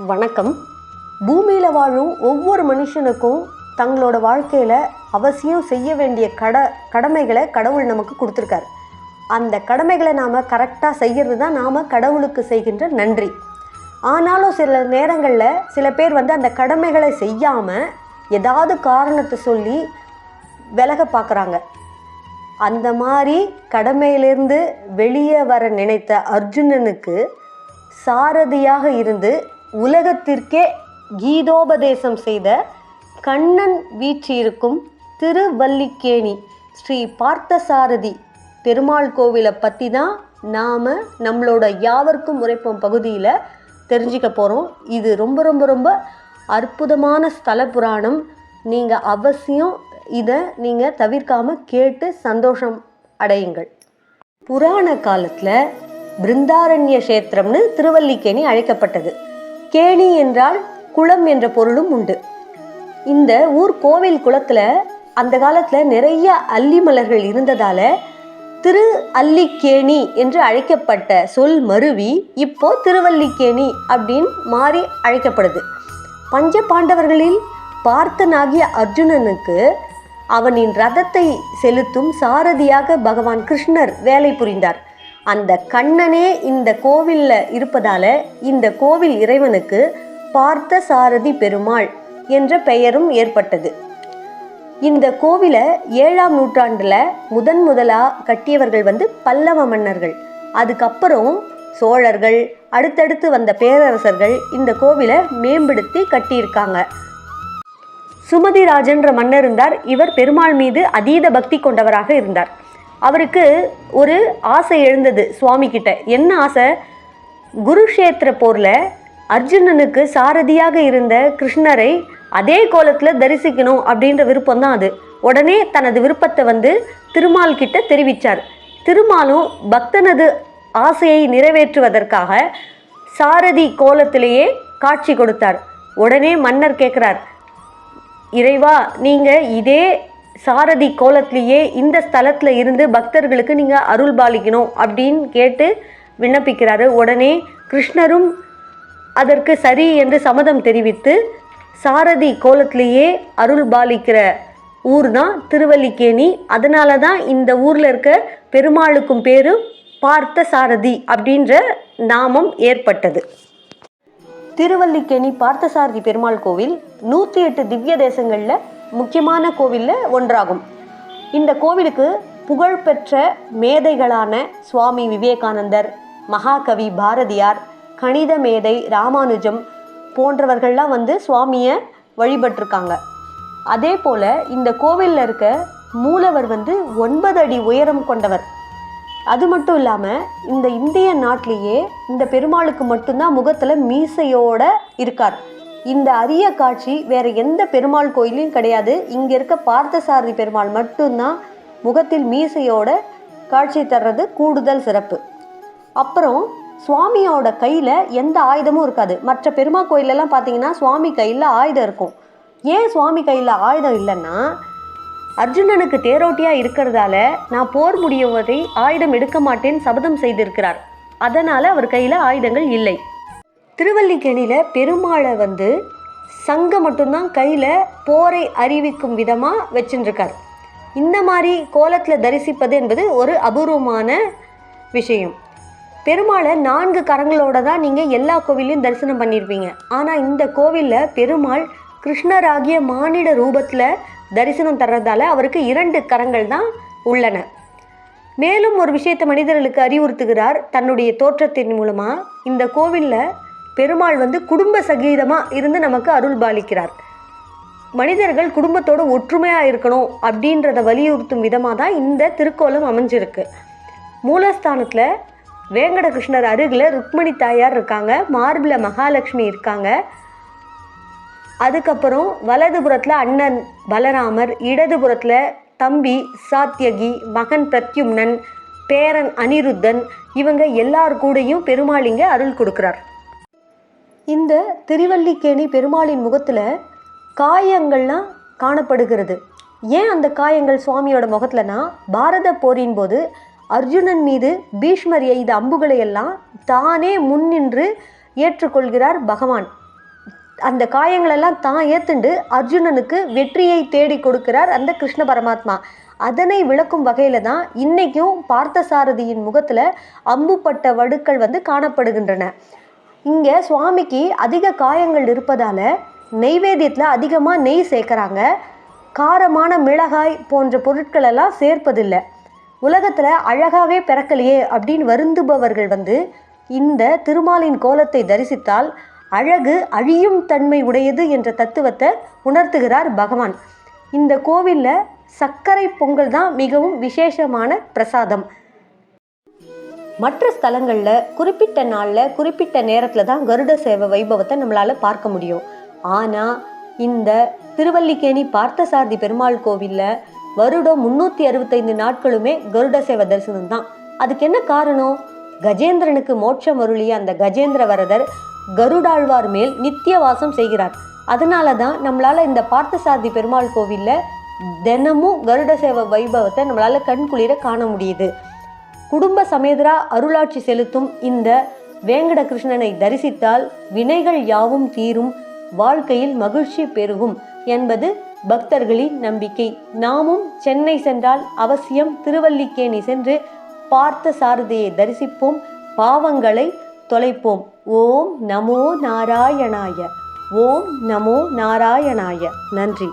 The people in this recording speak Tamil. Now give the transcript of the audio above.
வணக்கம். பூமியில் வாழும் ஒவ்வொரு மனுஷனுக்கும் தங்களோட வாழ்க்கையில் அவசியம் செய்ய வேண்டிய கடமைகளை கடவுள் நமக்கு கொடுத்துருக்காரு. அந்த கடமைகளை நாம் கரெக்டாக செய்கிறது தான் நாம் கடவுளுக்கு செய்கின்ற நன்றி. ஆனாலும் சில நேரங்களில் சில பேர் அந்த கடமைகளை செய்யாமல் ஏதாவது காரணத்தை சொல்லி விலக பார்க்குறாங்க. அந்த மாதிரி கடமையிலிருந்து வெளியே வர நினைத்த அர்ஜுனனுக்கு சாரதியாக இருந்து உலகத்திற்கே கீதோபதேசம் செய்த கண்ணன் வீற்றிருக்கும் திருவல்லிக்கேணி ஸ்ரீ பார்த்தசாரதி பெருமாள் கோவிலை பற்றி தான் நாம் நம்மளோட யாவர்க்கும் உரைப்போம் பகுதியில் தெரிஞ்சுக்க போகிறோம். இது ரொம்ப ரொம்ப ரொம்ப அற்புதமான ஸ்தல புராணம். நீங்கள் அவசியம் இதை நீங்கள் தவிர்க்காமல் கேட்டு சந்தோஷம் அடையுங்கள். புராண காலத்தில் பிருந்தாரண்ய கஷேத்திரம்னு திருவல்லிக்கேணி அழைக்கப்பட்டது. கேணி என்றால் குளம் என்ற பொருளும் உண்டு. இந்த ஊர் கோவில் குளத்தில் அந்த காலத்தில் நிறைய அல்லி மலர்கள் இருந்ததால் திரு அல்லிக்கேணி என்று அழைக்கப்பட்ட சொல் மருவி இப்போ திருவல்லிக்கேணி அப்படின்னு மாறி அழைக்கப்படுது. பஞ்ச பாண்டவர்களில் பார்த்தனாகிய அர்ஜுனனுக்கு அவனின் ரதத்தை செலுத்தும் சாரதியாக பகவான் கிருஷ்ணர் வேலை புரிந்தார். அந்த கண்ணனே இந்த கோவிலில் இருப்பதால் இந்த கோவில் இறைவனுக்கு பார்த்த சாரதி பெருமாள் என்ற பெயரும் ஏற்பட்டது. இந்த கோவிலை 7ஆம் நூற்றாண்டில் முதலாக கட்டியவர்கள் பல்லவ மன்னர்கள். அதுக்கப்புறம் சோழர்கள், அடுத்தடுத்து வந்த பேரரசர்கள் இந்த கோவிலை மேம்படுத்தி கட்டியிருக்காங்க. சுமதிராஜன்ற மன்னர் இருந்தார். இவர் பெருமாள் மீது அதீத பக்தி கொண்டவராக இருந்தார். அவருக்கு ஒரு ஆசை எழுந்தது சுவாமி கிட்ட. என்ன ஆசை? குருஷேத்திர போரில் அர்ஜுனனுக்கு சாரதியாக இருந்த கிருஷ்ணரை அதே கோலத்தில் தரிசிக்கணும் அப்படின்ற விருப்பம் தான் அது. உடனே தனது விருப்பத்தை திருமால் கிட்ட தெரிவித்தார். திருமாலும் பக்தனது ஆசையை நிறைவேற்றுவதற்காக சாரதி கோலத்திலேயே காட்சி கொடுத்தார். உடனே மன்னர் கேட்குறார், இறைவா, நீங்கள் இதே சாரதி கோலத்திலேயே இந்த ஸ்தலத்தில் இருந்து பக்தர்களுக்கு நீங்கள் அருள் பாலிக்கணும் அப்படின்னு கேட்டு விண்ணப்பிக்கிறாரு. உடனே கிருஷ்ணரும் அதற்கு சரி என்று சம்மதம் தெரிவித்து சாரதி கோலத்திலேயே அருள் பாலிக்கிற ஊர் தான் திருவல்லிக்கேணி. அதனால தான் இந்த ஊரில் இருக்க பெருமாளுக்கும் பேரு பார்த்த சாரதி அப்படின்ற நாமம் ஏற்பட்டது. திருவல்லிக்கேணி பார்த்தசாரதி பெருமாள் கோவில் 108 திவ்ய தேசங்களில் முக்கியமான கோவிலில் ஒன்றாகும். இந்த கோவிலுக்கு புகழ்பெற்ற மேதைகளான சுவாமி விவேகானந்தர், மகாகவி பாரதியார், கணித மேதை ராமானுஜம் போன்றவர்கள்லாம் சுவாமியை வழிபட்டிருக்காங்க. அதே போல் இந்த கோவிலில் இருக்க மூலவர் 9 அடி உயரம் கொண்டவர். அது மட்டும் இல்லாமல் இந்த இந்திய நாட்டிலேயே இந்த பெருமாளுக்கு மட்டும்தான் முகத்தில் மீசையோடு இருக்கார். இந்த அரிய காட்சி வேறு எந்த பெருமாள் கோயிலையும் கிடையாது. இங்கே இருக்க பார்த்தசாரதி பெருமாள் மட்டும்தான் முகத்தில் மீசையோட காட்சி தர்றது கூடுதல் சிறப்பு. அப்புறம் சுவாமியோட கையில் எந்த ஆயுதமும் இருக்காது. மற்ற பெருமாள் கோயிலெல்லாம் பார்த்தீங்கன்னா சுவாமி கையில் ஆயுதம் இருக்கும். ஏன் சுவாமி கையில் ஆயுதம் இல்லைன்னா, அர்ஜுனனுக்கு தேரோட்டியாக இருக்கிறதால நான் போர் முடியும் வரை ஆயுதம் எடுக்க மாட்டேன்னு சபதம் செய்திருக்கிறார். அதனால் அவர் கையில் ஆயுதங்கள் இல்லை. திருவல்லிக்கேணியில் பெருமாளை சங்கம் மட்டும்தான் கையில் போரை அறிவிக்கும் விதமாக வச்சுருக்கார். இந்த மாதிரி கோலத்தில் தரிசிப்பது என்பது ஒரு அபூர்வமான விஷயம். பெருமாளை 4 கரங்களோட தான் நீங்கள் எல்லா கோவிலையும் தரிசனம் பண்ணியிருப்பீங்க. ஆனால் இந்த கோவிலில் பெருமாள் கிருஷ்ணராகிய மானிட ரூபத்தில் தரிசனம் தர்றதால அவருக்கு 2 கரங்கள் தான் உள்ளன. மேலும் ஒரு விஷயத்தை மனிதர்களுக்கு அறிவுறுத்துகிறார் தன்னுடைய தோற்றத்தின் மூலமாக. இந்த கோவிலில் பெருமாள் குடும்ப சகீதமாக இருந்து நமக்கு அருள் பாலிக்கிறார். மனிதர்கள் குடும்பத்தோடு ஒற்றுமையாக இருக்கணும் அப்படின்றத வலியுறுத்தும் விதமாக தான் இந்த திருக்கோலம் அமைஞ்சிருக்கு. மூலஸ்தானத்தில் வேங்கட கிருஷ்ணர் அருகில் ருக்மணி தாயார் இருக்காங்க, மார்பில் மகாலட்சுமி இருக்காங்க. அதுக்கப்புறம் வலதுபுறத்தில் அண்ணன் பலராமர், இடதுபுறத்தில் தம்பி சாத்யகி, மகன் பிரத்யும்னன், பேரன் அனிருத்தன், இவங்க எல்லார் கூடயும் பெருமாள் இங்கே அருள் கொடுக்குறார். இந்த திருவல்லிக்கேணி பெருமாளின் முகத்தில் காயங்கள்லாம் காணப்படுகிறது. ஏன் அந்த காயங்கள் சுவாமியோட முகத்துலனா, பாரத போரின் போது அர்ஜுனன் மீது பீஷ்மர் எய்த அம்புகளை எல்லாம் தானே முன்னின்று ஏற்றுக்கொள்கிறார் பகவான். அந்த காயங்களெல்லாம் தான் ஏத்துண்டு அர்ஜுனனுக்கு வெற்றியை தேடி கொடுக்கிறார் அந்த கிருஷ்ண பரமாத்மா. அதனை விளக்கும் வகையில தான் இன்னைக்கும் பார்த்தசாரதியின் முகத்துல அம்புப்பட்ட வடுக்கள் காணப்படுகின்றன. இங்க சுவாமிக்கு அதிக காயங்கள் இருப்பதால நெய்வேத்தியத்தில் அதிகமாக நெய் சேர்க்குறாங்க. காரமான மிளகாய் போன்ற பொருட்கள் எல்லாம் சேர்ப்பதில்லை. உலகத்தில் அழகாகவே பிறக்கலையே அப்படின்னு வருந்துபவர்கள் இந்த திருமாலின் கோலத்தை தரிசித்தால் அழகு அழியும் தன்மை உடையது என்ற தத்துவத்தை உணர்த்துகிறார் பகவான். இந்த கோவிலில் சர்க்கரை பொங்கல் தான் மிகவும் விசேஷமான பிரசாதம். மற்ற ஸ்தலங்களில் குறிப்பிட்ட நாளில் குறிப்பிட்ட நேரத்தில் தான் கருட சேவை வைபவத்தை நம்மளால் பார்க்க முடியும். ஆனால் இந்த திருவல்லிக்கேணி பார்த்தசாரதி பெருமாள் கோவிலில் வருடம் 365 நாட்களுமே கருட சேவை தரிசனம் தான். அதுக்கு என்ன காரணம்? கஜேந்திரனுக்கு மோட்சம் அருளிய அந்த கஜேந்திர வரதர் கருடாழ்வார் மேல் நித்திய வாசம் செய்கிறார். அதனால தான் நம்மளால் இந்த பார்த்தசாரதி பெருமாள் கோவிலில் தினமும் கருட சேவை வைபவத்தை நம்மளால் கண்குளிர காண முடியுது. குடும்ப சமேதரா அருளாட்சி செலுத்தும் இந்த வேங்கட கிருஷ்ணனை தரிசித்தால் வினைகள் யாவும் தீரும், வாழ்க்கையில் மகிழ்ச்சி பெருகும் என்பது பக்தர்களின் நம்பிக்கை. நாமும் சென்னை சென்றால் அவசியம் திருவல்லிக்கேணி சென்று பார்த்த சாரதியை தரிசிப்போம், பாவங்களை தொலைப்போம். ஓம் நமோ நாராயணாய. ஓம் நமோ நாராயணாய. நன்றி.